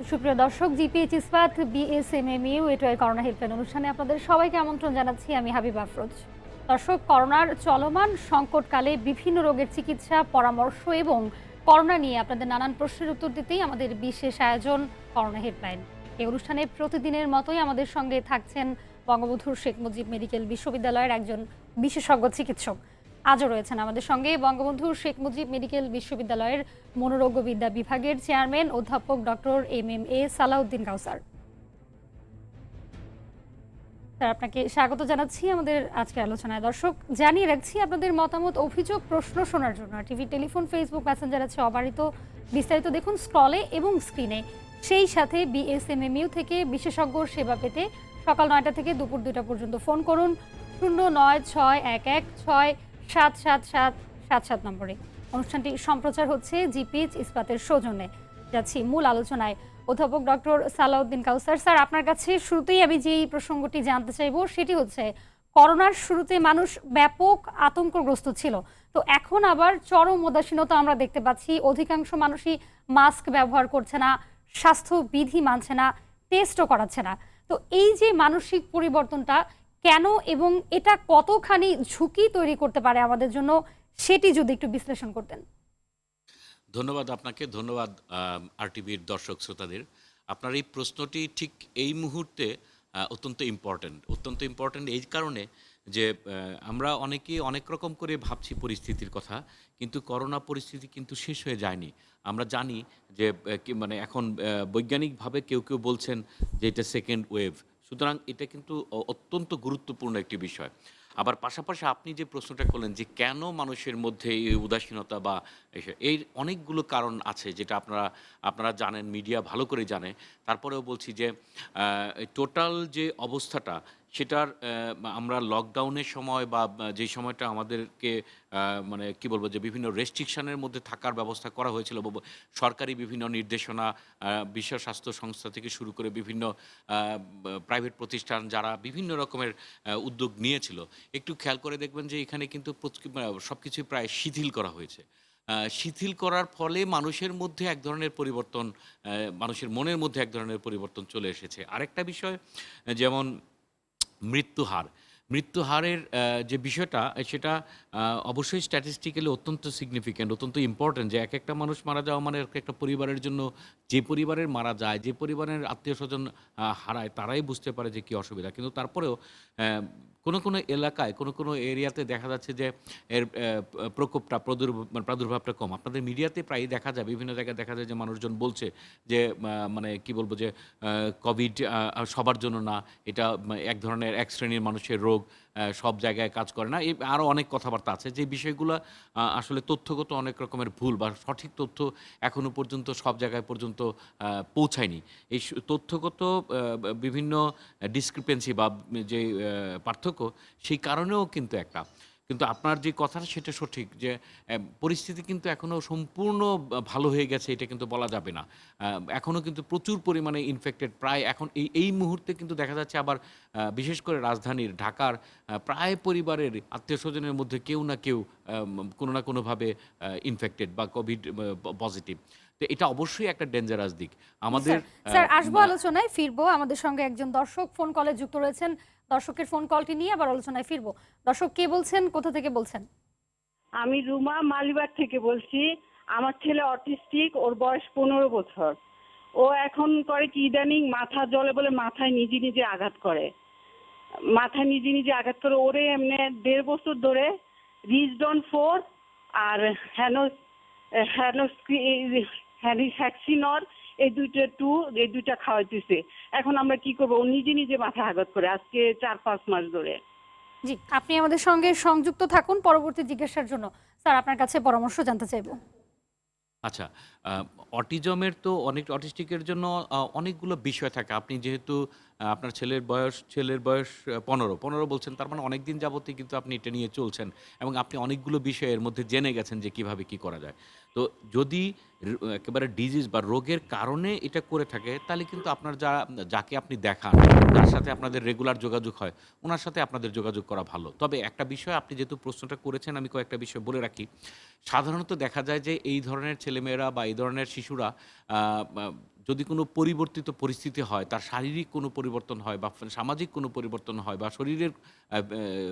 সুপ্রিয় দর্শক, জিপিএইচ ইস্পাত বিএসএমএমইউ এটুআই করোনা হেল্পলাইন অনুষ্ঠানে আপনাদের সবাইকে আমন্ত্রণ জানাচ্ছি। আমি হাবিব আফরোজ। দর্শক, করোনার চলমান সংকটকালে বিভিন্ন রোগের চিকিৎসা, পরামর্শ এবং করোনা নিয়ে আপনাদের নানান প্রশ্নের উত্তর দিতেই আমাদের বিশেষ আয়োজন করোনা হেল্পলাইন। এই অনুষ্ঠানে প্রতিদিনের মতোই আমাদের সঙ্গে থাকছেন বঙ্গবন্ধু শেখ মুজিব মেডিকেল বিশ্ববিদ্যালয়ের একজন বিশেষজ্ঞ চিকিৎসক। আজও রয়েছেন আমাদের সঙ্গে বঙ্গবন্ধু শেখ মুজিব মেডিকেল বিশ্ববিদ্যালয়ের মনোরোগবিদ্যা বিভাগের চেয়ারম্যান অধ্যাপক ডক্টর MMA সালাউদ্দিন কাউসার। স্যার, আপনাকে স্বাগত জানাচ্ছি আমাদের আজকের আলোচনায়। দর্শক, জানিয়ে রাখছি আপনাদের মতামত, অভিযোগ, প্রশ্ন শোনার জন্য টিভি, টেলিফোন, ফেসবুক মেসেঞ্জার আছে অবারিত। বিস্তারিত দেখুন স্ক্রলে এবং স্ক্রিনে। সেই সাথে বিএসএমএমইউ থেকে বিশেষজ্ঞ সেবা পেতে সকাল 9টা থেকে দুপুর 2টা পর্যন্ত ফোন করুন 096116777777 নম্বরে। অনুষ্ঠানটি সম্প্রচার হচ্ছে জিপিএইচ ইস্পাতের সৌজন্যে। যাচ্ছি মূল আলোচনায়। অধ্যাপক ডক্টর সালাউদ্দিন কাউসার স্যার, আপনার কাছে শুরুতেই আমি যেই প্রসঙ্গটি জানতে চাইব সেটি হচ্ছে, করোনার শুরুতে মানুষ ব্যাপক আতঙ্কগ্রস্ত ছিল, তো এখন আবার চরম উদাসীনতা আমরা দেখতে পাচ্ছি। অধিকাংশ মানুষই মাস্ক ব্যবহার করছে না, স্বাস্থ্যবিধি মানছে না, টেস্টও করাচ্ছে না। তো এই যে মানসিক পরিবর্তনটা কেন এবং এটা কতখানি ঝুঁকি তৈরি করতে পারে আমাদের জন্য, সেটি যদি একটু বিশ্লেষণ করতেন। ধন্যবাদ আপনাকে, ধন্যবাদ আরটিভির দর্শক শ্রোতাদের। আপনার এই প্রশ্নটি ঠিক এই মুহূর্তে অত্যন্ত ইম্পর্ট্যান্ট এই কারণে যে আমরা অনেকেই অনেক রকম করে ভাবছি পরিস্থিতির কথা, কিন্তু করোনা পরিস্থিতি কিন্তু শেষ হয়ে যায়নি। আমরা জানি যে মানে এখন বৈজ্ঞানিকভাবে কেউ কেউ বলছেন যে এটা সেকেন্ড ওয়েভ, সুতরাং এটা কিন্তু অত্যন্ত গুরুত্বপূর্ণ একটি বিষয়। আবার পাশাপাশি আপনি যে প্রশ্নটা করলেন যে কেন মানুষের মধ্যে এই উদাসীনতা বা এই অনেকগুলো কারণ আছে, যেটা আপনারা জানেন, মিডিয়া ভালো করে জানে। তারপরেও বলছি যে টোটাল যে অবস্থাটা সেটার আমরা লকডাউনের সময় বা যেই সময়টা আমাদেরকে মানে কি বলবো, যে বিভিন্ন রেস্ট্রিকশনের মধ্যে থাকার ব্যবস্থা করা হয়েছিল, সরকারি বিভিন্ন নির্দেশনা, বিশ্ব স্বাস্থ্য সংস্থা থেকে শুরু করে বিভিন্ন প্রাইভেট প্রতিষ্ঠান যারা বিভিন্ন রকমের উদ্যোগ নিয়েছিল, একটু খেয়াল করে দেখবেন যে এখানে কিন্তু সব কিছুই প্রায় শিথিল করা হয়েছে। শিথিল করার ফলে মানুষের মধ্যে এক ধরনের পরিবর্তন, মানুষের মনের মধ্যে এক ধরনের পরিবর্তন চলে এসেছে। আরেকটা বিষয়, যেমন মৃত্যুহারের যে বিষয়টা, সেটা অবশ্যই স্ট্যাটিস্টিক্যালি অত্যন্ত সিগনিফিক্যান্ট, অত্যন্ত ইম্পর্ট্যান্ট। যে একটা মানুষ মারা যাওয়া মানে একটা পরিবারের জন্য, যে পরিবারের মারা যায়, যে পরিবারের আত্মীয় স্বজন হারায়, তারাই বুঝতে পারে যে কী অসুবিধা। কিন্তু তারপরেও কোনো এলাকায়, কোনো এরিয়াতে দেখা যাচ্ছে যে এর প্রকোপটা, প্রাদুর্ভাবটা কম। আপনাদের মিডিয়াতে প্রায়ই দেখা যায়, বিভিন্ন জায়গায় দেখা যায় যে মানুষজন বলছে যে মানে কি বলবো, যে কোভিড সবার জন্য না, এটা এক ধরনের এক শ্রেণীর মানুষের রোগ, সব জায়গায় কাজ করে না। আরও অনেক কথাবার্তা আছে যে বিষয়গুলো আসলে তথ্যগত অনেক রকমের ভুল, বা সঠিক তথ্য এখনও পর্যন্ত সব জায়গায় পর্যন্ত পৌঁছায়নি। এই তথ্যগত বিভিন্ন ডিসক্রিপেন্সি বা যে পার্থক্য, সেই কারণেও কিন্তু আপনার যে কথাটা সেটা সঠিক, যে পরিস্থিতি কিন্তু এখনও সম্পূর্ণ ভালো হয়ে গেছে এটা কিন্তু বলা যাবে না। এখনও কিন্তু প্রচুর পরিমাণে ইনফেক্টেড, প্রায় এখন এই মুহূর্তে কিন্তু দেখা যাচ্ছে আবার বিশেষ করে রাজধানীর ঢাকার প্রায় পরিবারের আত্মীয় স্বজনের মধ্যে কেউ না কেউ কোনো না কোনোভাবে ইনফেক্টেড বা কোভিড পজিটিভ। তো এটা অবশ্যই একটা ডেঞ্জারাস দিক আমাদের। স্যার, আসবো, আলোচনায় ফিরবো। আমাদের সঙ্গে একজন দর্শক ফোন কলে যুক্ত রয়েছেন। দর্শকের ফোন কলটি নিয়ে আবার আলোচনায় ফিরবো। দর্শক, কে বলছেন, কোথা থেকে বলছেন? আমি রুমা মালিবাগ থেকে বলছি। আমার ছেলে অটিস্টিক, ওর বয়স 15 বছর। ও এখন করে কি, ইদানিং মাথা জ্বলে বলে মাথায় নিজে নিজে আঘাত করে। ওরে এমনি 1.5 বছর ধরে রিজডন 4 আর হ্যানোস্যাক্সিনর এই দুইটা খাওয়াইতেছে। এখন আমরা কি করবো? ও নিজে নিজে মাথা আঘাত করে আজকে 4-5 মাস ধরে। জি, আপনি আমাদের সঙ্গে সংযুক্ত থাকুন পরবর্তী জিজ্ঞাসার জন্য। স্যার, আপনার কাছে পরামর্শ জানতে চাইবো। আচ্ছা, অটিজমের তো অটিস্টিকের জন্য অনেকগুলো বিষয় থাকে। আপনি যেহেতু আপনার ছেলের বয়স 15 বলছেন, তার মানে অনেকদিন যাবতই কিন্তু আপনি এটা নিয়ে চলছেন এবং আপনি অনেকগুলো বিষয় এর মধ্যে জেনে গেছেন যে কিভাবে কি করা যায়। তো যদি একেবারে ডিজিজ বা রোগের কারণে এটা করে থাকে, তাহলে কিন্তু আপনার যাকে আপনি দেখান, যার সাথে আপনাদের রেগুলার যোগাযোগ হয়, ওনার সাথে আপনাদের যোগাযোগ করা ভালো। তবে একটা বিষয়, আপনি যেহেতু প্রশ্নটা করেছেন, আমি কয়েকটা বিষয় বলে রাখি। সাধারণত দেখা যায় যে এই ধরনের ছেলেমেয়েরা বা এই ধরনের শিশুরা যদি কোনো পরিবর্তিত পরিস্থিতি হয়, তার শারীরিক কোনো পরিবর্তন হয় বা সামাজিক কোনো পরিবর্তন হয় বা শরীরের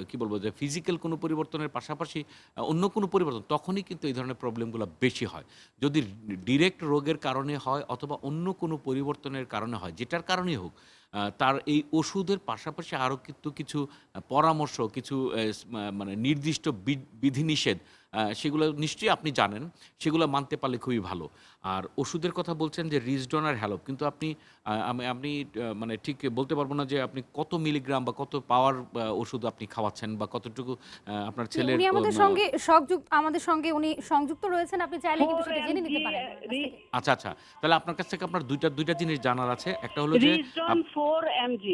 কি বলবো যে ফিজিক্যাল কোনো পরিবর্তনের পাশাপাশি অন্য কোনো পরিবর্তন, তখনই কিন্তু এই ধরনের প্রবলেমগুলো বেশি হয়। যদি ডিরেক্ট রোগের কারণে হয় অথবা অন্য কোনো পরিবর্তনের কারণে হয়, যেটার কারণেই হোক, তার এই ওষুধের পাশাপাশি আরও কিন্তু কিছু পরামর্শ, কিছু মানে নির্দিষ্ট বিধিনিষেধ, সেগুলো নিশ্চয়ই আপনি জানেন। সেগুলো মানতে পারলে খুবই ভালো। আর ওষুধের কথা বলছেন যে রিজডন আর হ্যালপ, কিন্তু আপনি আপনি মানে ঠিক বলতে পারবো না যে আপনি কত মিলিগ্রাম বা কত পাওয়ার ওষুধ আপনি খাওয়াচ্ছেন বা কতটুকু আপনার জি, ছেলের উনি আমাদের সঙ্গে উনি সংযুক্ত রয়েছেন। আপনি চাইলে কিন্তু ফোর সেটা জেনে এমজি নিতে পারেন উনার কাছ থেকে। আচ্ছা, আচ্ছা। তাহলে আপনার কাছ থেকে আপনার ২ টা জিনিস জানার আছে। একটা হলো যে রিজডন 4 mg।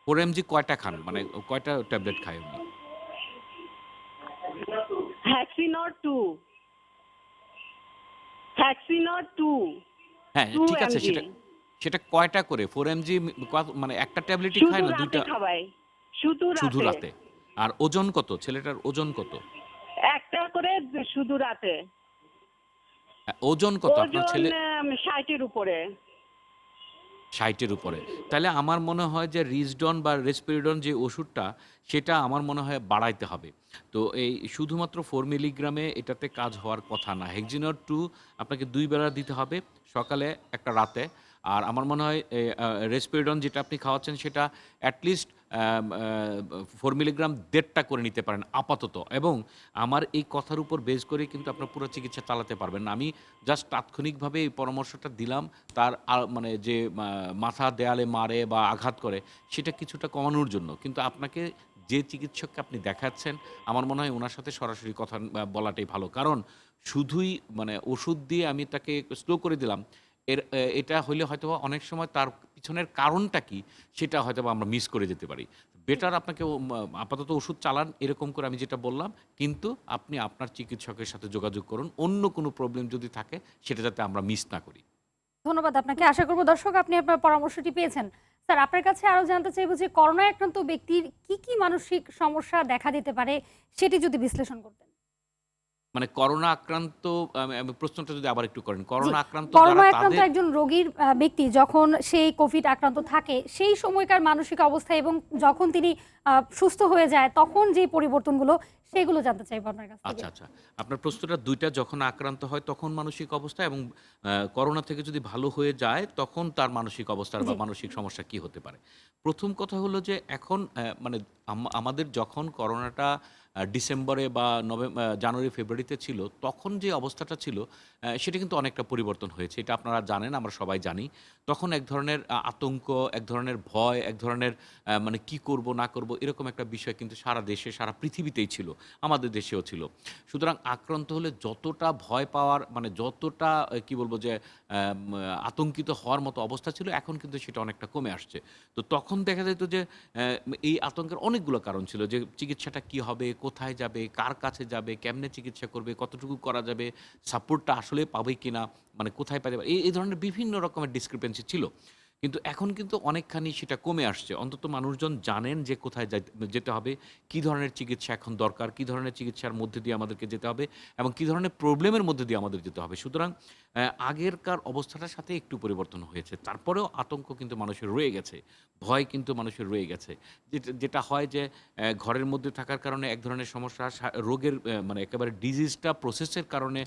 4 এমজি কয়টা খান? মানে কয়টা ট্যাবলেট খায় উনি? হ্যাক্সিনর 2। হ্যাক্সিনর 2। হ্যাঁ, 2 ঠিক আছে। mg। সেটা সেটা কয়টা করে? 4 এমজি মানে একটা ট্যাবলেটই শুধু খায় না ২ রাতে টা? খাওয়াই, শুধু শুধু রাতে। রাতে। আর ওজন কত? ছেলেটার ওজন কত? একটা করে শুধু রাতে। ওজন কত আপনার ওজন ছেলে? 60-এর উপরে। ৬০ এর উপরে। তাহলে আমার মনে হয় যে রিজডন বা রেসপেরিডন যে ওষুধটা, সেটা আমার মনে হয় বাড়াইতে হবে। তো এই শুধুমাত্র 4 মিলিগ্রামে এটাতে কাজ হওয়ার কথা না। হেক্সিনর 2 আপনাকে ২ বেলা দিতে হবে, সকালে একটা রাতে। আর আমার মনে হয় রেসপেরিডন যেটা আপনি খাওয়াচ্ছেন সেটা এটলিস্ট আম আ 4 মিলিগ্রাম ১.৫ টা করে নিতে পারেন আপাতত। এবং আমার এই কথার উপর বেস করেই কিন্তু আপনার পুরো চিকিৎসা চালাতে পারবেন না। আমি জাস্ট তাৎক্ষণিকভাবে এই পরামর্শটা দিলাম। তার মানে যে মাথা দেয়ালে মারে বা আঘাত করে, সেটা কিছুটা কমানোর জন্য। কিন্তু আপনাকে যে চিকিৎসককে আপনি দেখাচ্ছেন, আমার মনে হয় উনার সাথে সরাসরি কথা বলাটাই ভালো। কারণ শুধুই মানে ওষুধ দিয়ে আমি তাকে স্লো করে দিলাম। এটা হইলে হয়তোবা অনেক সময় তার পিছনের কারণটা কি, সেটা হয়তোবা আমরা মিস করে যেতে পারি। জি। বেটার আপনাকে আপাতত ওষুধ চালান এরকম করে আমি যেটা বললাম। কিন্তু আপনি আপনার চিকিৎসকের সাথে যোগাযোগ করুন। অন্য কোনো প্রবলেম যদি থাকে, সেটা যাতে আমরা মিস না করি। ধন্যবাদ আপনাকে। আশা করব দর্শক আপনি আপনার পরামর্শটি পেয়েছেন। স্যার আপনার কাছে আরো জানতে চাইব যে করোনায় আক্রান্ত ব্যক্তির কি মানসিক সমস্যা দেখা দিতে পারে সেটি যদি বিশ্লেষণ করতেন। মানে করোনা আক্রান্ত, আমি আমি প্রশ্নটা যদি আবার একটু করেন। জি, করোনা আক্রান্ত যারা করোনায় আক্রান্ত তাদের একজন রোগীর ব্যক্তি যখন সেই কোভিড আক্রান্ত থাকে, সেই সময়কার মানসিক অবস্থা এবং যখন তিনি সুস্থ হয়ে যায় তখন যে পরিবর্তনগুলো সেগুলো জানতে চাইবো আপনার কাছ থেকে। আচ্ছা, আচ্ছা। আপনার প্রশ্নটা ২ টা, যখন আক্রান্ত হয় তখন মানসিক অবস্থা এবং করোনা থেকে যদি ভালো হয়ে যায় তখন তার মানসিক অবস্থার জি, বা মানসিক সমস্যা কি হতে পারে? ১ম কথা হলো যে এখন মানে আমাদের যখন করোনাটা ডিসেম্বরে বা জানুয়ারি, ফেব্রুয়ারিতে ছিল, তখন যে অবস্থাটা ছিল সেটা কিন্তু অনেকটা পরিবর্তন হয়েছে। এটা আপনারা জানেন, আমরা সবাই জানি। তখন এক ধরনের আতঙ্ক, এক ধরনের ভয়, এক ধরনের মানে কি করব না করব এরকম একটা বিষয় কিন্তু সারা দেশে, সারা পৃথিবীতেই ছিল। আমাদের দেশেও ছিল। সুতরাং আক্রান্ত হলে যতটা ভয় পাওয়ার মানে যতটা কি বলব যে আতঙ্কিত হওয়ার মতো অবস্থা ছিল, এখন কিন্তু সেটা অনেকটা কমে আসছে। তো তখন দেখা যেত যে এই আতঙ্কের অনেকগুলো কারণ ছিল যে চিকিৎসাটা কি হবে, কোথায় যাবে, কার কাছে যাবে, কেমনে চিকিৎসা করবে, কতটুকু করা যাবে, সাপোর্টটা আসলে পাবে কিনা, মানে কোথায় পাবে, এই ধরনের বিভিন্ন রকমের ডিসক্রিপেন্সি ছিল। কিন্তু এখন কিন্তু অনেকখানি সেটা কমে আসছে। অন্তত মানুষজন জানেন যে কোথায় যেতে হবে, কী ধরনের চিকিৎসা এখন দরকার, কী ধরনের চিকিৎসার মধ্যে দিয়ে আমাদেরকে যেতে হবে এবং কী ধরনের প্রবলেমের মধ্যে দিয়ে আমাদের যেতে হবে। সুতরাং আগেরকার অবস্থাটার সাথে একটু পরিবর্তন হয়েছে। তারপরেও আতঙ্ক কিন্তু মানুষের রয়ে গেছে। ভয় কিন্তু মানুষের রয়ে গেছে। যেটা হয় যে ঘরের মধ্যে থাকার কারণে এক ধরনের সমস্যা, রোগের মানে একেবারে ডিজিজটা প্রসেসের কারণে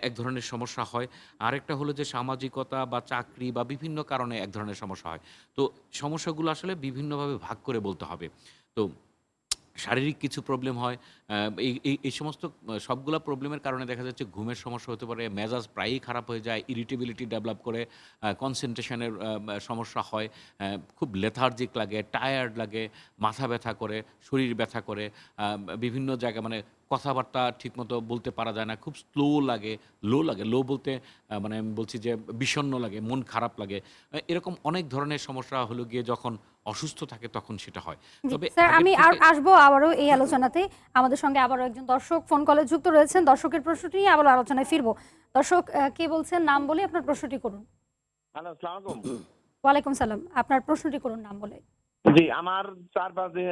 এক ধরনের সমস্যা হয়। আরেকটা হলো যে সামাজিকতা বা চাকরি বা বিভিন্ন কারণে এক ধরনের সমস্যা হয়। তো সমস্যাগুলো আসলে বিভিন্নভাবে ভাগ করে বলতে হবে। তো শারীরিক কিছু প্রবলেম হয়। এই সমস্ত সবগুলা প্রবলেমের কারণে দেখা যাচ্ছে ঘুমের সমস্যা হতে পারে, মেজাজ প্রায়ই খারাপ হয়ে যায়, ইরিটেবিলিটি ডেভেলপ করে, কনসেন্ট্রেশনের সমস্যা হয়, খুব লেথার্জিক লাগে, টায়ার্ড লাগে, মাথা ব্যথা করে, শরীর ব্যথা করে, বিভিন্ন জায়গায় মানে কথাবার্তা ঠিকমতো বলতে পারা যায় না, খুব লো লাগে। লো বলতে মানে আমি বলছি যে বিষণ্ণ লাগে, মন খারাপ লাগে। এরকম অনেক ধরনের সমস্যা হলো গিয়ে যখন অসুস্থ থাকে তখন সেটা হয়। জি, তবে স্যার আগের আমি থেকে আসবো আবারও এই আলোচনাতে। আমাদের সঙ্গে আবারও একজন দর্শক ফোন কলে যুক্ত রয়েছেন। দর্শকের প্রশ্নটি নিয়ে আবারও আলোচনায় ফিরবো। দর্শক কে বলছেন নাম বলে আপনার প্রশ্নটি করুন। হ্যালো, আসসালামু আলাইকুম। ওয়ালাইকুম সালাম। আপনার প্রশ্নটি করুন নাম বলে। জি, আমার ৪-৫ দিন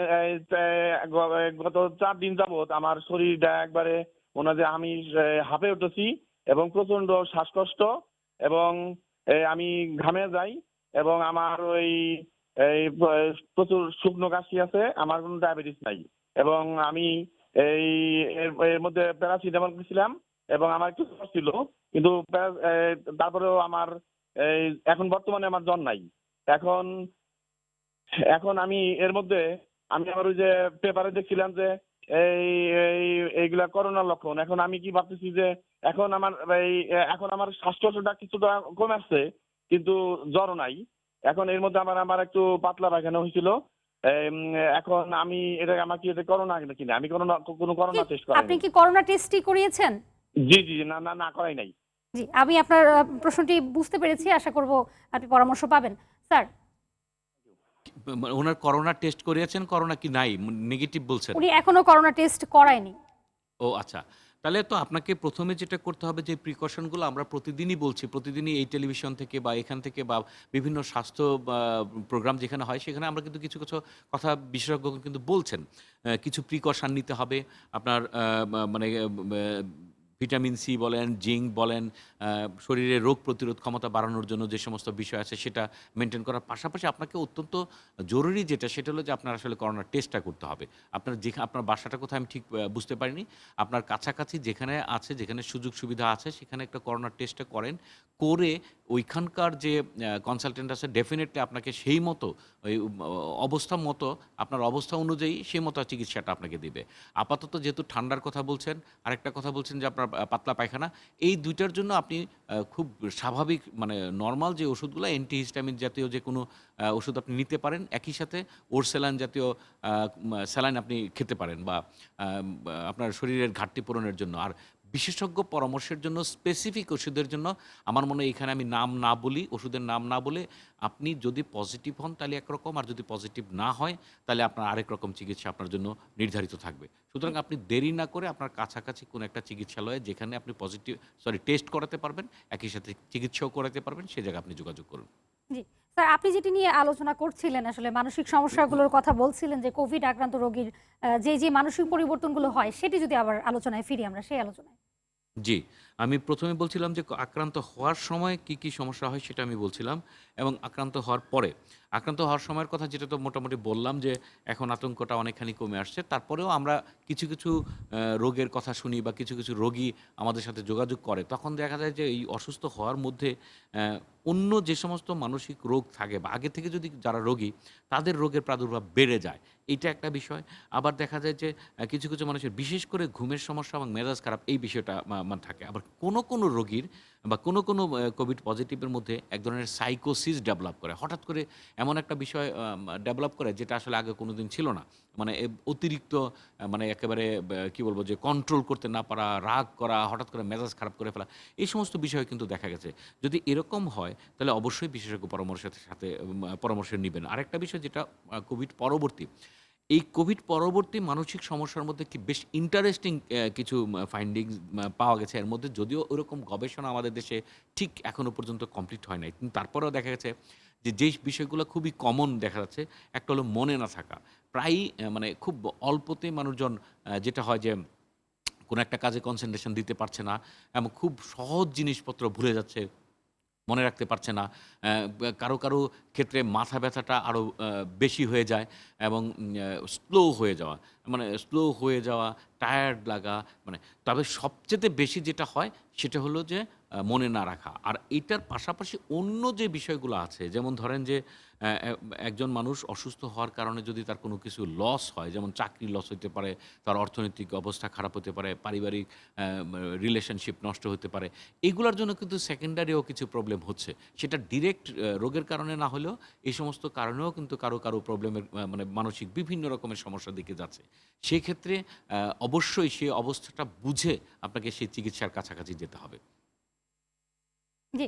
গত ৪ দিন যাবৎ আমার শরীরটা একবারে মনে হয় যে আমি হাঁফে উঠেছি এবং প্রচন্ড শ্বাসকষ্ট এবং আমি ঘামে যাই এবং আমার ওই এই প্রচুর শুকনো কাশি আছে, আমার কোনো ডায়াবেটিস নাই। এবং আমি এই এর এর মধ্যে প্যারাসিটামল খেয়েছিলাম এবং আমার একটু জ্বর ছিল, কিন্তু তারপরেও আমার এই এখন বর্তমানে আমার জ্বর নাই। এখন এখন আমি এর মধ্যে আমি আবার ওই যে পেপারে দেখছিলাম যে এই এই এইগুলা করোনার লক্ষণ। এখন আমি কি ভাবতেছি যে এখন আমার এখন আমার শ্বাসকষ্টটা কিছুটা কমে আসছে, কিন্তু জ্বরও নাই। এখন এর মধ্যে আমার একটু পাতলা পায়খানা হয়েছিল। এম, এখন আমি আমার কি এটা করোনা কিনা, আমি কোনো করোনা টেস্ট করাই আপনি নাই। কি করোনা টেস্টটি করিয়েছেন? জি জি, না না না, করাই নাই। জি, আমি আপনার প্রশ্নটি বুঝতে পেরেছি। আশা করব আপনি পরামর্শ পাবেন। স্যার, ওনার করোনা টেস্ট করিয়েছেন, করোনা কি নাই, নেগেটিভ বলছেন? উনি এখনো করোনা টেস্ট করায়নি। ও আচ্ছা। তাহলে তো আপনাকে প্রথমে যেটা করতে হবে, যে প্রিকশনগুলো আমরা প্রতিদিনই বলছি, প্রতিদিনই এই টেলিভিশন থেকে বা এখান থেকে বা বিভিন্ন স্বাস্থ্য বা প্রোগ্রাম যেখানে হয় সেখানে আমরা কিন্তু কিছু কিছু কথা বিশেষজ্ঞ কিন্তু বলছেন। কিছু প্রিকশন নিতে হবে আপনার, মানে ভিটামিন সি বলেন, জিঙ্ক বলেন, শরীরে রোগ প্রতিরোধ ক্ষমতা বাড়ানোর জন্য যে সমস্ত বিষয় আছে সেটা মেনটেন করার পাশাপাশি আপনাকে অত্যন্ত জরুরি যেটা, সেটা হলো যে আপনার আসলে করোনার টেস্টটা করতে হবে। আপনার বাসাটা কোথায় আমি ঠিক বুঝতে পারিনি। আপনার কাছাকাছি যেখানে আছে, যেখানে সুযোগ সুবিধা আছে সেখানে একটা করোনার টেস্টটা করেন। করে ওইখানকার যে কনসালটেন্ট আছে ডেফিনেটলি আপনাকে সেই মতো ওই অবস্থা মতো, আপনার অবস্থা অনুযায়ী সেই মতো চিকিৎসাটা আপনাকে দিবে। আপাতত যেহেতু ঠান্ডার কথা বলছেন, আরেকটা কথা বলছেন যে আপনার পাতলা পায়খানা, এই দুইটার জন্য আপনি খুব স্বাভাবিক মানে নরমাল যে ওষুধগুলো, অ্যান্টিহিস্টামিন জাতীয় যে কোনো ওষুধ আপনি নিতে পারেন। একই সাথে ওরসেলান জাতীয় স্যালাইন আপনি খেতে পারেন, বা আপনার শরীরের ঘাটতি পূরণের জন্য। আর বিশেষজ্ঞ পরামর্শের জন্য স্পেসিফিক ওষুধের জন্য আমার মনে হয় এখানে আমি নাম না বলি, ওষুধের নাম না বলে, আপনি যদি পজিটিভ হন তাহলে একরকম, আর যদি পজিটিভ না হয় তাহলে আপনার আরেক রকম চিকিৎসা আপনার জন্য নির্ধারিত থাকবে। সুতরাং আপনি দেরি না করে আপনার কাছাকাছি কোনো একটা চিকিৎসালয়ে যেখানে আপনি টেস্ট করাতে পারবেন, একই সাথে চিকিৎসাও করাতে পারবেন, সে জায়গায় আপনি যোগাযোগ করুন। জি। স্যার, আপনি যেটি নিয়ে আলোচনা করছিলেন, আসলে মানসিক সমস্যাগুলোর কথা বলছিলেন, যে কোভিড আক্রান্ত রোগীর যে মানসিক পরিবর্তনগুলো হয়, সেটি যদি আবার আলোচনায় ফিরি আমরা সেই আলোচনায়। জি, আমি ১ম এ বলছিলাম যে আক্রান্ত হওয়ার সময় কি সমস্যা হয় সেটা আমি বলছিলাম, এবং আক্রান্ত হওয়ার পরে। আক্রান্ত হওয়ার সময়ের কথা যেটা তো মোটামুটি বললাম, যে এখন আতঙ্কটা অনেকখানি কমে আসছে। তারপরেও আমরা কিছু রোগের কথা শুনি বা কিছু রোগী আমাদের সাথে যোগাযোগ করে। তখন দেখা যায় যে এই অসুস্থ হওয়ার মধ্যে অন্য যে সমস্ত মানসিক রোগ থাকে বা আগে থেকে যদি যারা রোগী, তাদের রোগের প্রাদুর্ভাব বেড়ে যায়। এইটা একটা বিষয়। আবার দেখা যায় যে কিছু মানুষের বিশেষ করে ঘুমের সমস্যা এবং মেজাজ খারাপ, এই বিষয়টা থাকে। আবার কোনো রোগীর বা কোনো কোভিড পজিটিভের মধ্যে এক ধরনের সাইকোসিস ডেভেলপ করে। হঠাৎ করে এমন একটা বিষয় ডেভেলপ করে যেটা আসলে আগে কোনোদিন ছিল না। মানে অতিরিক্ত মানে একেবারে কি বলবো, যে কন্ট্রোল করতে না পারা, রাগ করা, হঠাৎ করে মেজাজ খারাপ করে ফেলা, এই সমস্ত বিষয় কিন্তু দেখা গেছে। যদি এরকম হয় তাহলে অবশ্যই বিশেষজ্ঞ পরামর্শের সাথে পরামর্শ নিবেন। আরেকটা বিষয় যেটা কোভিড পরবর্তী, এই কোভিড পরবর্তী মানসিক সমস্যার মধ্যে কি বেশ ইন্টারেস্টিং কিছু ফাইন্ডিংস পাওয়া গেছে এর মধ্যে। যদিও ওরকম গবেষণা আমাদের দেশে ঠিক এখনো পর্যন্ত কমপ্লিট হয় নাই। কিন্তু তারপরেও দেখা গেছে যে যেই বিষয়গুলো খুবই কমন দেখা যাচ্ছে, একটা হলো মনে না থাকা। প্রায়ই মানে খুব অল্পতেই মানুষজন যেটা হয় যে কোনো একটা কাজে কনসেন্ট্রেশন দিতে পারছে না, এবং খুব সহজ জিনিসপত্র ভুলে যাচ্ছে, মনে রাখতে পারছে না। কারো ক্ষেত্রে মাথা ব্যথাটা আরও বেশি হয়ে যায়, এবং স্লো হয়ে যাওয়া, টায়ার্ড লাগা, মানে তবে সবচেয়ে বেশি যেটা হয় সেটা হলো যে মনে না রাখা। আর এটার পাশাপাশি অন্য যে বিষয়গুলো আছে, যেমন ধরেন যে একজন মানুষ অসুস্থ হওয়ার কারণে যদি তার কোনো কিছু লস হয়, যেমন চাকরি লস হতে পারে, তার অর্থনৈতিক অবস্থা খারাপ হতে পারে, পারিবারিক রিলেশনশিপ নষ্ট হতে পারে, এগুলোর জন্য কিন্তু সেকেন্ডারিও কিছু প্রবলেম হচ্ছে। সেটা ডিরেক্ট রোগের কারণে না হলেও এই সমস্ত কারণেও কিন্তু কারো প্রবলেমের মানে মানসিক বিভিন্ন রকমের সমস্যার দিকে যাচ্ছে। সেক্ষেত্রে অবশ্যই সেই অবস্থাটা বুঝে আপনাকে সেই চিকিৎসার কাছাকাছি যেতে হবে। জি।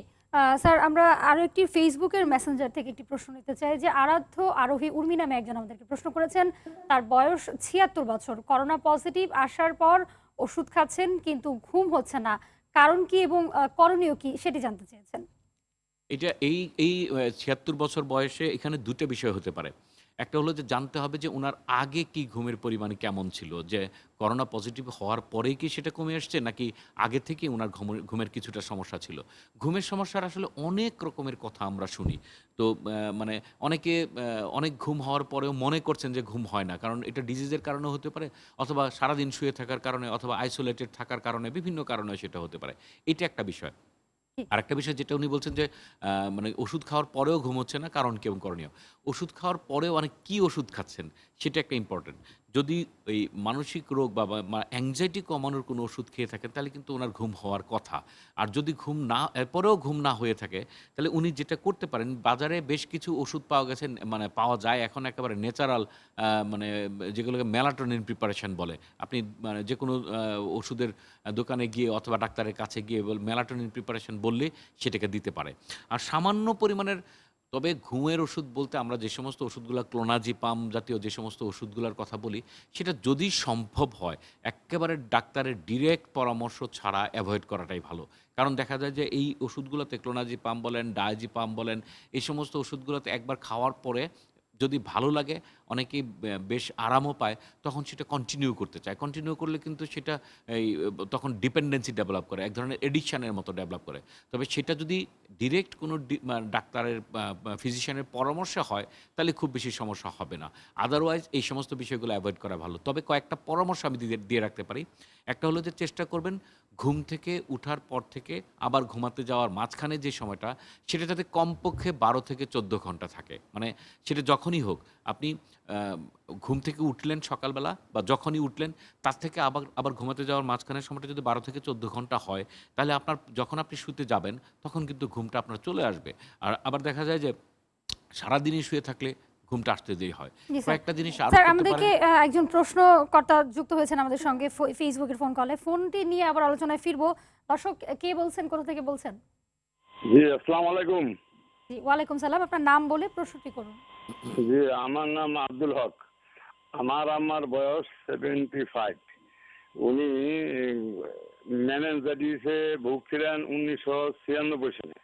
স্যার, আমরা আরো একটি ফেসবুকের মেসেঞ্জার থেকে একটি প্রশ্ন নিতে চাই, যে আরাধ্য আরোহী উর্মি নামে একজন আমাদেরকে প্রশ্ন করেছেন। তার বয়স ৭৬ বছর, করোনা পজিটিভ আসার পর ওষুধ খাচ্ছেন কিন্তু ঘুম হচ্ছে না, কারণ কি এবং করণীয় কি সেটি জানতে চেয়েছেন। এটা এই ৭৬ বছর বয়সে এখানে দুটো বিষয় হতে পারে। একটা হলো যে জানতে হবে যে উনার আগে কি ঘুমের পরিমাণ কেমন ছিল, যে করোনা পজিটিভ হওয়ার পরেই কি সেটা কমে আসছে নাকি আগে থেকে উনার ঘুমের কিছুটা সমস্যা ছিল। ঘুমের সমস্যার আসলে অনেক রকমের কথা আমরা শুনি। তো মানে অনেকে অনেক ঘুম হওয়ার পরেও মনে করছেন যে ঘুম হয় না, কারণ এটা ডিজিজের কারণে হতে পারে, অথবা সারাদিন শুয়ে থাকার কারণে, অথবা আইসোলেটেড থাকার কারণে, বিভিন্ন কারণে সেটা হতে পারে। এটা একটা বিষয়। জি। আরেকটা বিষয় যেটা উনি বলছেন যে মানে ওষুধ খাওয়ার পরেও ঘুম হচ্ছে না, কারণ কেমন করণীয়? ওষুধ খাওয়ার পরেও মানে কি ওষুধ খাচ্ছেন সেটা একটা ইম্পোর্টেন্ট। যদি এই মানসিক রোগ বা অ্যাংজাইটি কমানোর কোনো ওষুধ খেয়ে থাকেন তাহলে কিন্তু উনার ঘুম হওয়ার কথা। আর যদি ঘুম না এরপরেও ঘুম না হয়ে থাকে তাহলে উনি যেটা করতে পারেন, বাজারে বেশ কিছু ওষুধ পাওয়া গেছে, মানে পাওয়া যায় এখন একেবারে ন্যাচারাল, মানে যেগুলোকে মেলাটোনিন প্রিপারেশন বলে। আপনি মানে যেকোনো ওষুধের দোকানে গিয়ে অথবা ডাক্তারের কাছে গিয়ে মেলাটোনিন প্রিপারেশন বললে সেটাকে দিতে পারে। আর সামান্য পরিমাণের, তবে ঘুমের ওষুধ বলতে আমরা যে সমস্ত ওষুধগুলা ক্লোনাজিপাম জাতীয় যে সমস্ত ওষুধগুলার কথা বলি, সেটা যদি সম্ভব হয় এক্কেবারে ডাক্তারের ডিরেক্ট পরামর্শ ছাড়া এভয়েড করাটাই ভালো। কারণ দেখা যায় যে এই ওষুধগুলোতে ক্লোনাজিপাম বলেন, ডায়াজিপাম বলেন, এই সমস্ত ওষুধগুলোতে একবার খাওয়ার পরে যদি ভালো লাগে, অনেকেই বেশ আরামও পায়, তখন সেটা কন্টিনিউ করতে চায়। কন্টিনিউ করলে কিন্তু সেটা এই তখন ডিপেন্ডেন্সি ডেভেলপ করে, এক ধরনের এডিকশনের মতো ডেভেলপ করে। তবে সেটা যদি ডিরেক্ট কোনো ডাক্তারের বা ফিজিশিয়ানের পরামর্শে হয়, তাহলে খুব বেশি সমস্যা হবে না। আদারওয়াইজ এই সমস্ত বিষয়গুলো এভয়েড করা ভালো। তবে কয়েকটা পরামর্শ আমি দিয়ে রাখতে পারি। একটা হলো যে চেষ্টা করবেন ঘুম থেকে উঠার পর থেকে আবার ঘুমাতে যাওয়ার মাঝখানে যে সময়টা, সেটা যাতে কমপক্ষে ১২ থেকে ১৪ ঘন্টা থাকে। মানে সেটা যখনই হোক, আপনি ঘুম থেকে উঠলেন সকালবেলা বা যখনই উঠলেন, তার থেকে আবার আবার ঘুমাতে যাওয়ার মাঝখানের সময়টা যদি ১২ থেকে ১৪ ঘন্টা হয়, তাহলে আপনার যখন আপনি শুতে যাবেন তখন কিন্তু ঘুমটা আপনার চলে আসবে। আর আবার দেখা যায় যে সারাদিনই শুয়ে থাকলে ঘুমটা আসতে দেরি হয়। জি স্যার। কয়েকটা জিনিস আরো স্যার করতে আমাদেরকে পারেন। একজন প্রশ্নকর্তা যুক্ত হয়েছেন আমাদের সঙ্গে ফেসবুকের ফোন কলে। ফোনটি নিয়ে আবার আলোচনায় ফিরবো। দর্শক, কে বলছেন, কোথা থেকে বলছেন? জি, আসসালামু আলাইকুম। জি, ওয়ালাইকুম সালাম। আপনার নাম বলে প্রশ্নটি করুন। জি, আমার নাম আব্দুল হক। আমার আম্মার বয়স 75। উনি মেনেনজাইটিসে ভুগছিলেন 1996 সালে।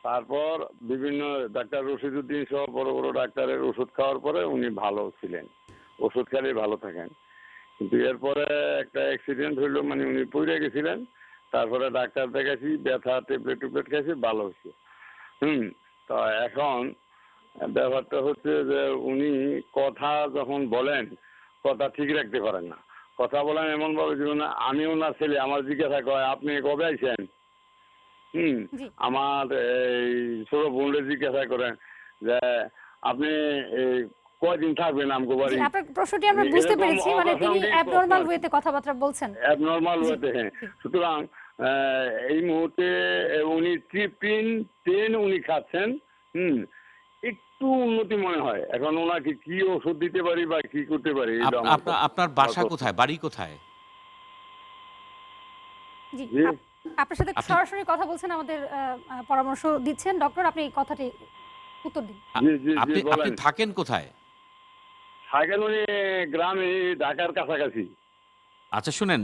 তারপর বিভিন্ন ডাক্তার রশিদউদ্দিন সহ বড় বড় ডাক্তারের ওষুধ খাওয়ার পরে উনি ভালো ছিলেন। ওষুধ খেলেই ভালো থাকেন। কিন্তু এরপরে একটা অ্যাক্সিডেন্ট হইলো, মানে উনি পইড়া গেছিলেন। তারপরে ডাক্তার দেখাইছি, ব্যথা ট্যাবলেট খাইছি, ভালো হইছে। হুম। তো এখন ব্যাপারটা হচ্ছে যে উনি কথা যখন বলেন, কথা ঠিক রাখতে পারেন না। কথা বলেন এমনভাবে যে আমি ওনার ছেলে, আমার জিজ্ঞাসা করে আপনি কবে আইছেন? হুম। জি, আমার এই ছোট বোনরে জিজ্ঞাসা করেন যে আপনি এই কয়দিন থাকবেন আমগো জি, বাড়ি? আপনার প্রশ্নটি আমরা বুঝতে এরকম পেরেছি। মানে তিনি অপ্রাসঙ্গিক প্রশ্ন অ্যাবনরমাল আর কি। ওয়েতে কথাবার্তা বলছেন। অ্যাবনর্মাল জি, ওয়েতে, হ্যাঁ। জি, সুতরাং এই মুহূর্তে উনি ট্রিপটিন 10 উনি খাচ্ছেন। হুম। একটু উন্নতি মনে হয়। এখন ওনাকে কি ওষুধ দিতে পারি বা কি করতে পারি, এটা আমার আপনার আমার বাসা প্রশ্ন। কোথায়? বাড়ি কোথায়? জি। জি, আপনার সাথে আপনি সরাসরি কথা বলছেন, আমাদের পরামর্শ দিচ্ছেন ডক্টর। আপনি এই কথাটি উত্তর দিন। আ জি, জি, জি, আপনি আপনি বলেন। থাকেন কোথায়? থাকেন উনি গ্রামে, ঢাকার কাছাকাছি। আচ্ছা শুনেন,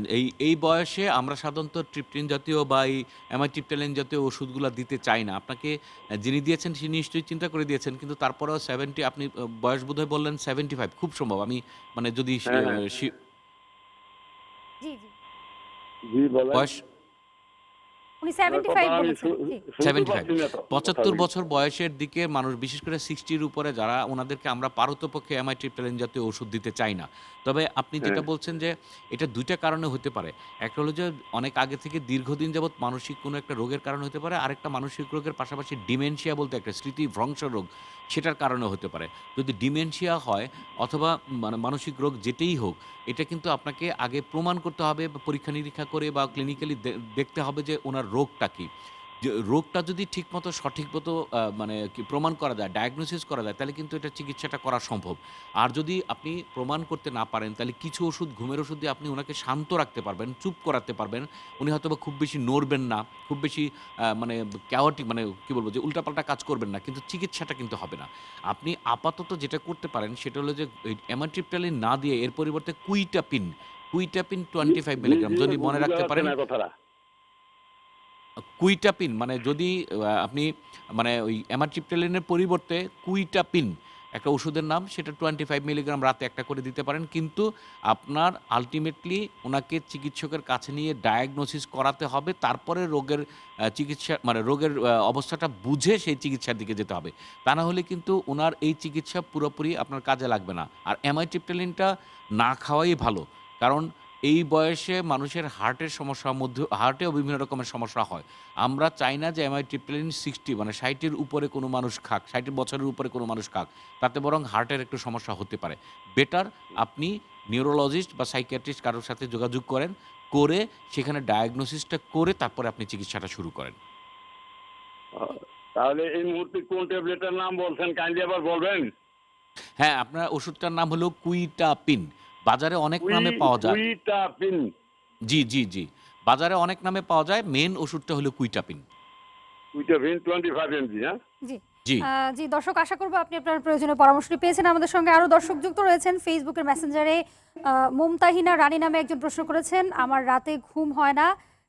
এই বয়সে আমরা সাধারণত ট্রিপটিন জাতীয় বা এই অ্যামাইট্রিপটাইলিন জাতীয় ওষুধগুলা দিতে চাই না। আপনাকে যিনি দিয়েছেন তিনি নিশ্চয়ই চিন্তা করে দিয়েছেন। কিন্তু তারপরেও 70, আপনি বয়স বোধহয় বললেন 75, খুব সম্ভব। আমি মানে যদি হ্যাঁ, হ্যাঁ। জি, জি। জি, বলেন। বয়স উনি আপনার কথা 75 আমি বলেছেন। জি, শুনতে 75, পাচ্ছি না তো ৭৫ কথাগুলি। বছর বয়সের দিকে মানুষ, বিশেষ করে 60 এর উপরে যারা, ওনাদেরকে আমরা পারতপক্ষে অ্যামাইট্রিপটাইলিন জাতীয় ওষুধ দিতে চাই না। তবে আপনি যেটা হ্যাঁ। বলছেন যে এটা ২ টা কারণে হতে পারে। একটা হলো যে অনেক আগে থেকে দীর্ঘদিন যাবৎ মানসিক কোনো একটা রোগের কারণে হতে পারে। আরেকটা মানসিক রোগের পাশাপাশি ডিমেনশিয়া বলতে একটা স্মৃতিভ্রংশ রোগ, সেটার কারণে হতে পারে। যদি ডিমেনশিয়া হয় অথবা মানে মানসিক রোগ যেটাই হোক, এটা কিন্তু আপনাকে আগে প্রমাণ করতে হবে বা পরীক্ষা-নিরীক্ষা করে বা ক্লিনিক্যালি দেখতে হবে যে উনার রোগটা কী? যে রোগটা যদি ঠিকমতো সঠিক মতো মানে কি প্রমাণ করা যায়, ডায়াগনোসিস করা যায়, তাহলে কিন্তু এটার চিকিৎসাটা করা সম্ভব। আর যদি আপনি প্রমাণ করতে না পারেন, তাহলে কিছু ওষুধ, ঘুমের ওষুধ দিয়ে আপনি উনাকে শান্ত রাখতে পারবেন, চুপ করাতে পারবেন। উনি হয়তোবা খুব বেশি নড়বেন না, খুব বেশি মানে chaotic, মানে কি বলবো, যে উল্টাপাল্টা কাজ করবেন না। কিন্তু চিকিৎসাটা কিন্তু হবে না। আপনি আপাতত যেটা করতে পারেন সেটা হলো যে এই অ্যামাট্রিপটাইলিন না দিয়ে এর পরিবর্তে কুইটাপিন জি, 25 জি, মিলিগ্রাম জি, যদি মনে বুঝা রাখতে যাচ্ছে পারেন। না কথাটা। কুইটাপিন মানে যদি আপনি মানে ওই অ্যামাট্রিপটাইলিনের পরিবর্তে কুইটাপিন একটা ওষুধের নাম, সেটা 25 মিলিগ্রাম রাতে একটা করে দিতে পারেন। কিন্তু আপনার আল্টিমেটলি ওনাকে চিকিৎসকের কাছে নিয়ে ডায়াগনোসিস করাতে হবে। তারপরে রোগের চিকিৎসা মানে রোগের অবস্থাটা বুঝে সেই চিকিৎসার দিকে যেতে হবে। তা না হলে কিন্তু উনার এই চিকিৎসা পুরোপুরি আপনার কাজে লাগবে না। আর অ্যামাইট্রিপটালিনটা না খাওয়াই ভালো। কারণ এই বয়সে মানুষের হার্টের সমস্যার মধ্যে হার্টেও বিভিন্ন রকমের সমস্যা হয়। আমরা চাই না যে অ্যামাইট্রিপটালিন 60 মানে 60 এর উপরে কোনো মানুষ খাক, 60 বছরের উপরে কোনো মানুষ খাক। তাতে বরং হার্টের একটু সমস্যা হতে পারে। বেটার আপনি নিউরোলজিস্ট বা সাইকিয়াট্রিস্ট কারোর সাথে যোগাযোগ করেন, করে সেখানে ডায়াগনোসিসটা করে তারপরে আপনি চিকিৎসাটা শুরু করেন। তাহলে এই মুহূর্তে কোন ট্যাবলেটের নাম বলছেন, কাইন্ডলি আবার বলবেন? হ্যাঁ, আপনার ওষুধটার নাম হলো কুইটাপিন। বাজারে অনেক নামে পাওয়া যায়। কুইটাপিন। জি, জি, জি। বাজারে অনেক নামে পাওয়া যায়। মেইন ওষুধটা হলো কুইটাপিন। কুইটাপিন 25 এমজি, হ্যাঁ? জি। জি। জি, দর্শক আশা করব আপনি আপনার প্রয়োজনীয় পরামর্শটি পেয়েছেন। আমাদের সঙ্গে আরো দর্শক যুক্ত রয়েছেন ফেসবুকের মেসেঞ্জারে। মুমতাহিনা রানী নামে একজন প্রশ্ন করেছেন, আমার রাতে ঘুম হয় না,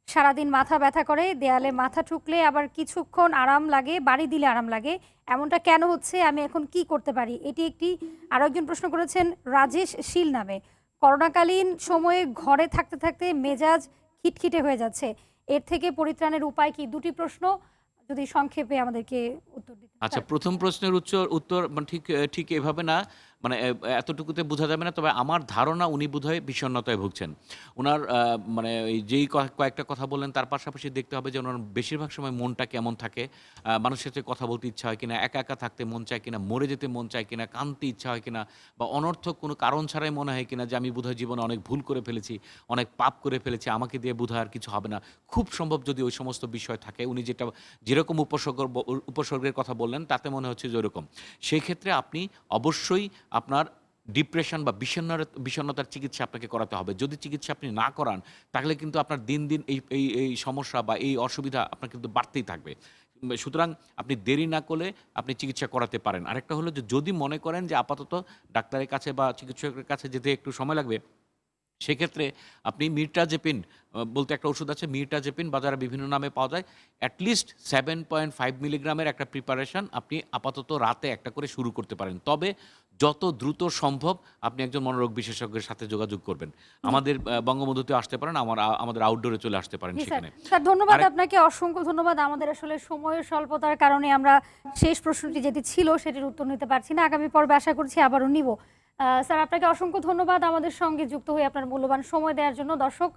সারাদিন মাথা ব্যথা করে, দেয়ালে মাথা ঠুকলে আবার কিছুক্ষণ আরাম লাগে, বাড়ি দিলে আরাম লাগে, এমনটা কেন হচ্ছে, আমি এখন কি করতে পারি? এটি একটি। আরো একজন প্রশ্ন করেছেন রাজেশ শীল নামে, করোনাকালীন সময়ে ঘরে থাকতে থাকতে মেজাজ খিটখিটে হয়ে যাচ্ছে, এর থেকে পরিত্রাণের উপায় কি? দুটি প্রশ্ন, যদি সংক্ষেপে আমাদেরকে উত্তর দিতে। আচ্ছা, প্রথম প্রশ্নের উত্তর মানে ঠিক এভাবে না, মানে এতটুকুতে বোঝা যাবে না। তবে আমার ধারণা উনি বোধহয় বিষণ্ণতায় ভুগছেন। উনার মানে এই যেই কয়েকটা কথা বললেন তার পাশাপাশি দেখতে হবে যে উনার বেশিরভাগ সময় মনটা কেমন থাকে, মানুষের সাথে কথা বলতে ইচ্ছা হয় কিনা, একা একা থাকতে মন চায় কিনা, মরে যেতে মন চায় কিনা, কাঁদতে ইচ্ছা হয় কিনা, বা অনর্থক কোনো কারণ ছাড়াই মনে হয় কিনা যে আমি বোধহয় জীবনে অনেক ভুল করে ফেলেছি, অনেক পাপ করে ফেলেছি, আমাকে দিয়ে বোধহয় আর কিছু হবে না। খুব সম্ভব যদি ওই সমস্ত বিষয় থাকে, উনি যেরকম উপসর্গের কথা বললেন তাতে মনে হচ্ছে যে ওরকম। সেই ক্ষেত্রে আপনি অবশ্যই আপনার ডিপ্রেশন বা বিষণ্ণতার চিকিৎসা আপনাকে করাতে হবে। যদি চিকিৎসা আপনি না করান তাহলে কিন্তু আপনার দিন দিন এই সমস্যা বা এই অসুবিধা আপনার কিন্তু বাড়তেই থাকবে। সুতরাং আপনি দেরি না করলে আপনি চিকিৎসা করাতে পারেন। আরেকটা হলো যে যদি মনে করেন যে আপাতত ডাক্তারের কাছে বা চিকিৎসকের কাছে যেতে একটু সময় লাগবে, সেক্ষেত্রে আপনি মির্টাজেপিন বলতে একটা ওষুধ আছে, মির্টাজেপিন বাজারে বিভিন্ন নামে পাওয়া যায়। অ্যাটলিস্ট 7.5 মিলিগ্রামের একটা প্রিপারেশন আপনি আপাতত রাতে একটা করে শুরু করতে পারেন। তবে যত দ্রুত সম্ভব আপনি একজন মনোরোগ বিশেষজ্ঞের সাথে যোগাযোগ করবেন। আমাদের বঙ্গবন্ধুতে আসতে পারেন, আমাদের আউটডোরে চলে আসতে পারেন জি স্যার। সেখানে। স্যার ধন্যবাদ আরেক আপনাকে, অসংখ্য ধন্যবাদ। আমাদের আসলে সময়ের স্বল্পতার কারণে আমরা শেষ প্রশ্নটি যেটি ছিল সেটির উত্তর নিতে পারছি না। আগামী পর্বে আশা করছি আবারও নিব। স্যার আপনাকে অসংখ্য ধন্যবাদ আমাদের সঙ্গে যুক্ত হয়ে আপনার মূল্যবান সময় দেওয়ার জন্য। দর্শক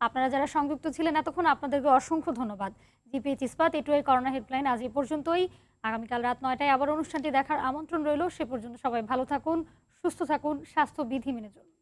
আপনারা যারা সংযুক্ত ছিলেন এতক্ষণ, আপনাদেরকে অসংখ্য ধন্যবাদ। জিপিএইচ ইস্পাত এটুআই করোনা হেল্পলাইন আজ এ পর্যন্তই। আগামীকাল রাত 9টায় আবার অনুষ্ঠানটি দেখার আমন্ত্রণ রইল। সে পর্যন্ত সবাই ভালো থাকুন, সুস্থ থাকুন, স্বাস্থ্যবিধি মেনে চলুন।